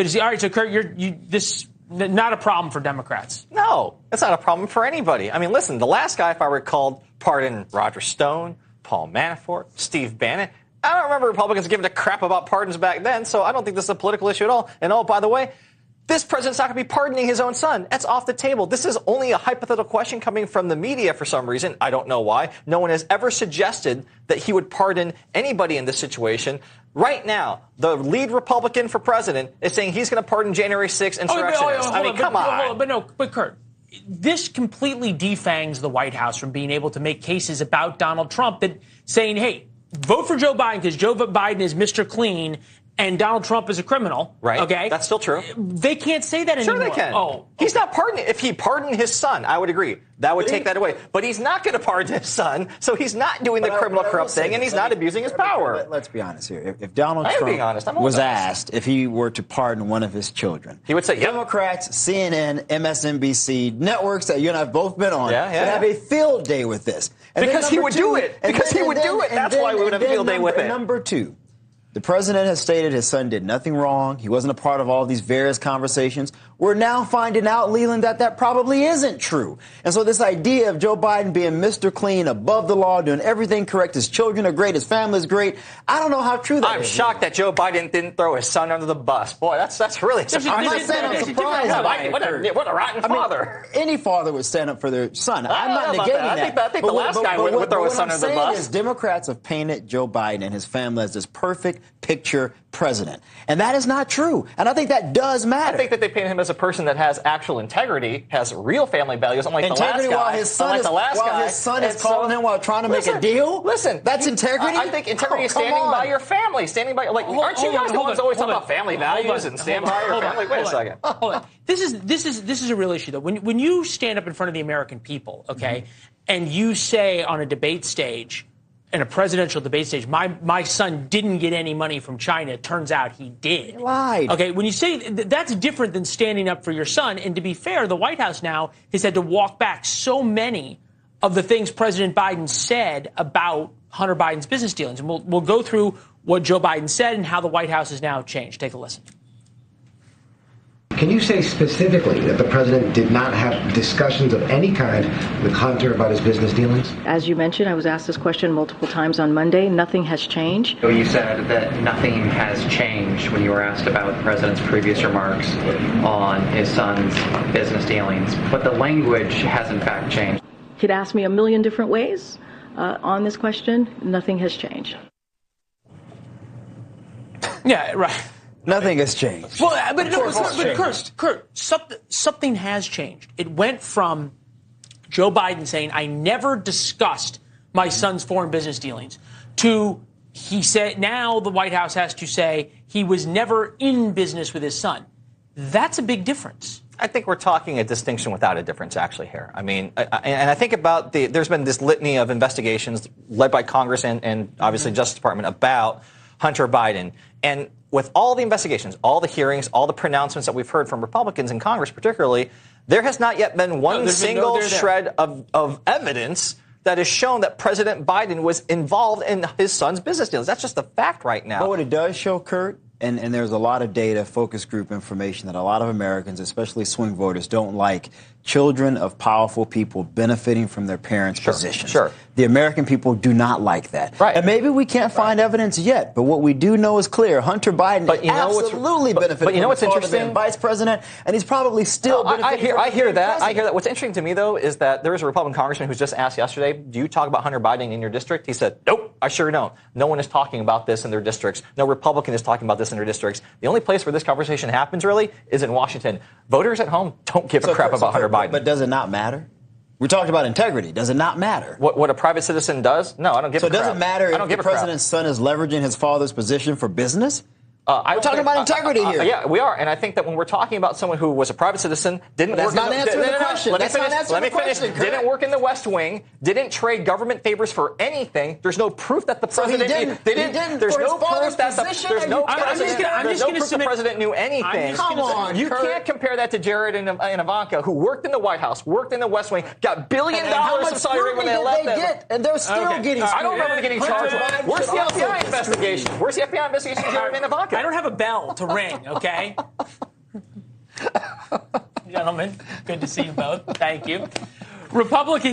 Good to see. All right, so Kurt, this not a problem for Democrats. No, it's not a problem for anybody. I mean, listen, the last guy, if I recall, pardoned Roger Stone, Paul Manafort, Steve Bannon. I don't remember Republicans giving a crap about pardons back then, so I don't think this is a political issue at all. And oh, by the way, this president's not going to be pardoning his own son. That's off the table. This is only a hypothetical question coming from the media for some reason. I don't know why. No one has ever suggested that he would pardon anybody in this situation. Right now, the lead Republican for president is saying he's going to pardon January 6th insurrectionists. Come on. But Kurt, this completely defangs the White House from being able to make cases about Donald Trump that saying, hey, vote for Joe Biden because Joe Biden is Mr. Clean and Donald Trump is a criminal. Right. Okay. That's still true. They can't say that anymore. Sure they can. Oh. He's not pardoning. If he pardoned his son, I would agree. That would take that away. But he's not going to pardon his son, so he's not doing the criminal corrupt thing, and he's not abusing his power. Let's be honest here. If Donald Trump was asked if he were to pardon one of his children, he would say, yep. Democrats, CNN, MSNBC, networks that you and I have both been on would have a field day with this. And because he would do it. Because he would do it. That's why we would have a field day with it. Number two. The president has stated his son did nothing wrong. He wasn't a part of all these various conversations. We're now finding out, Leland, that probably isn't true. And so this idea of Joe Biden being Mr. Clean, above the law, doing everything correct, his children are great, his family is great, I don't know how true that is. I'm shocked that Joe Biden didn't throw his son under the bus. Boy, that's really surprising. I'm not saying I'm surprised. What a rotten father. Any father would stand up for their son. I'm not negating that. I think the last guy would throw his son under the bus. What I'm saying is Democrats have painted Joe Biden and his family as this perfect picture president. And that is not true. And I think that does matter. I think that they paint him as a person that has actual integrity, has real family values, unlike the last guy. While his son is calling him while trying to make a deal? Listen. That's integrity? I think integrity is standing by your family. Aren't you guys the ones always talking about family values and stand by your family? Wait a second. Hold on. This is a real issue, though. When you stand up in front of the American people, okay, and you say on a debate stage, in a presidential debate stage, my son didn't get any money from China. It turns out he did. He lied. Okay, when you say that's different than standing up for your son. And to be fair, the White House now has had to walk back so many of the things President Biden said about Hunter Biden's business dealings. And we'll go through what Joe Biden said and how the White House has now changed. Take a listen. Can you say specifically that the president did not have discussions of any kind with Hunter about his business dealings? As you mentioned, I was asked this question multiple times on Monday. Nothing has changed. So you said that nothing has changed when you were asked about the president's previous remarks on his son's business dealings, but the language has in fact changed. He'd asked me a million different ways on this question. Nothing has changed. Yeah, right. Nothing has changed. Well, Kurt, something has changed. It went from Joe Biden saying, I never discussed my son's foreign business dealings, to he said now the White House has to say he was never in business with his son. That's a big difference. I think we're talking a distinction without a difference, actually, here. I mean, and I think about there's been this litany of investigations led by Congress and obviously Justice Department about Hunter Biden. And with all the investigations, all the hearings, all the pronouncements that we've heard from Republicans in Congress particularly, there has not yet been one single shred of evidence that has shown that President Biden was involved in his son's business deals. That's just a fact right now. But what it does show, Kurt, and there's a lot of data, focus group information that a lot of Americans, especially swing voters, don't like, children of powerful people benefiting from their parents' positions. Sure. The American people do not like that. Right. And maybe we can't find evidence yet, but what we do know is clear. Hunter Biden absolutely benefited but you know from what's interesting? being vice president, and he's probably still benefiting I hear that. What's interesting to me, though, is that there was a Republican congressman who was just asked yesterday, do you talk about Hunter Biden in your district? He said, nope, I sure don't. No one is talking about this in their districts. No Republican is talking about this in their districts. The only place where this conversation happens, really, is in Washington. Voters at home don't give a crap about Hunter Biden. But does it not matter? We talked about integrity. Does it not matter? What a private citizen does? No, I don't give a crap. So it doesn't matter if the president's son is leveraging his father's position for business? We're talking about integrity here. Yeah, we are. And I think that when we're talking about someone who was a private citizen, didn't work Let me finish. Didn't work in the West Wing, didn't trade government favors for anything. There's no proof that the president There's no proof that the president knew anything. Come on, you can't compare that to Jared and Ivanka, who worked in the White House, worked in the West Wing, got $1 billion of salary when they left them. And they're still getting. I don't remember getting charged. Where's the FBI investigation? Where's the FBI investigation of Jared and Ivanka? Okay. I don't have a bell to ring, okay? Gentlemen, good to see you both. Thank you. Republican